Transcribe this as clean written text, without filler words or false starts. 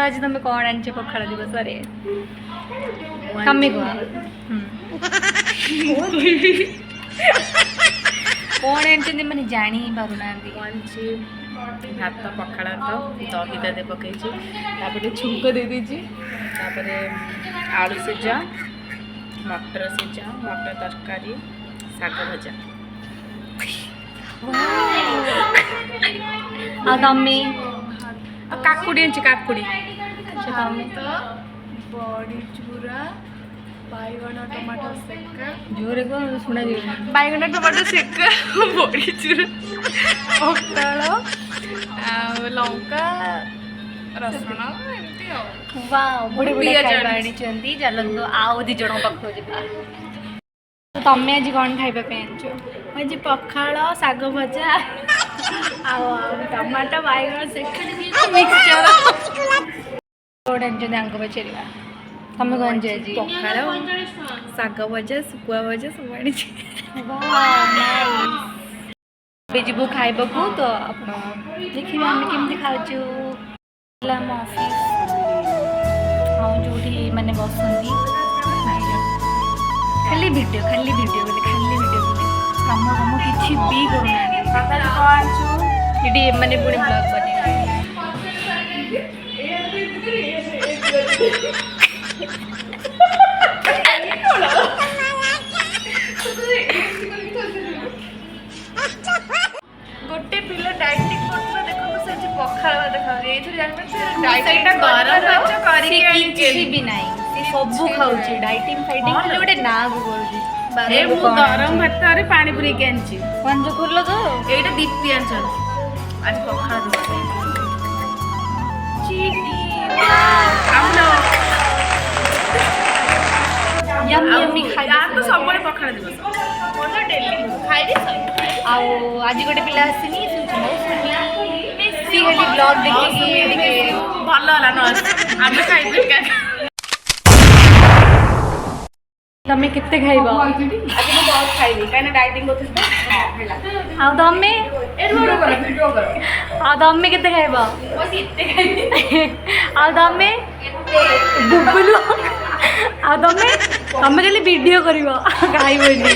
आज तुम कौन आनी पखाड़ दिवस कमी कह कौन आनी मैंने जानी ही पार ना भात पखाड़ तो दही दे पकई छुंक दे दीजिए आलू सिझा मटर सिझा मटर तरकारी शाग भजा तमें काकुड़ी आनी काकुड़ी बड़ी चूरा बैगन टमाटो सेका जोरे को शुणा बैगन टमाटो सेका बड़ी चूरा पखाल लंका रसुण एमती बड़े बड़े आनी चलते आउ दी जन पाख तमें आज कौन खाइबा पे आनछ आज पखाल शाग भजा टमाटो बैगन सेका मिक्सचर कौन आंक पचार तमें कौन आज पखाल शाग भजा शुखुआ भजा सब आनी जीव खाइबा को तो आप देखिए आम केमती खाऊँ आम ऑफिस जो मैंने बसती खाली वीडियो बोले कम कम किसी भी करूना मैंने पुणी ब्लॉग बने गोटे पिला डाइटिंग करथला देखो से जे पखाल देखा एथि जानबे डाइटिंग गरम किसी भी नहीं सब खाऊँ डाइटिंग फाइटिंग खाली गोटे ना को करूँ गरम भात पानी पूरी आनी कौन जो खोल तो এইটা দীপ্তি আনছন আজ পখাল দিবস चीनी আমলো यम्मी खाई यार तो सबरे पखाल दिवस मोर डेली खाई दे आज गोटे पिला आसनी सी खाली ब्लॉग देखिए ଭଲ ହେଲା ନ ଆମେ ଖାଇବୁ का तमें कितने खाइबा आज मैं बहुत खाइली काहे डाइटिंग करथि तो आ तमें वीडियो कर आ तमें कितने खाइबा बस इतने खाइली आ तमें बुबुलु आ तमें खाली वीडियो करिबा खाइबनी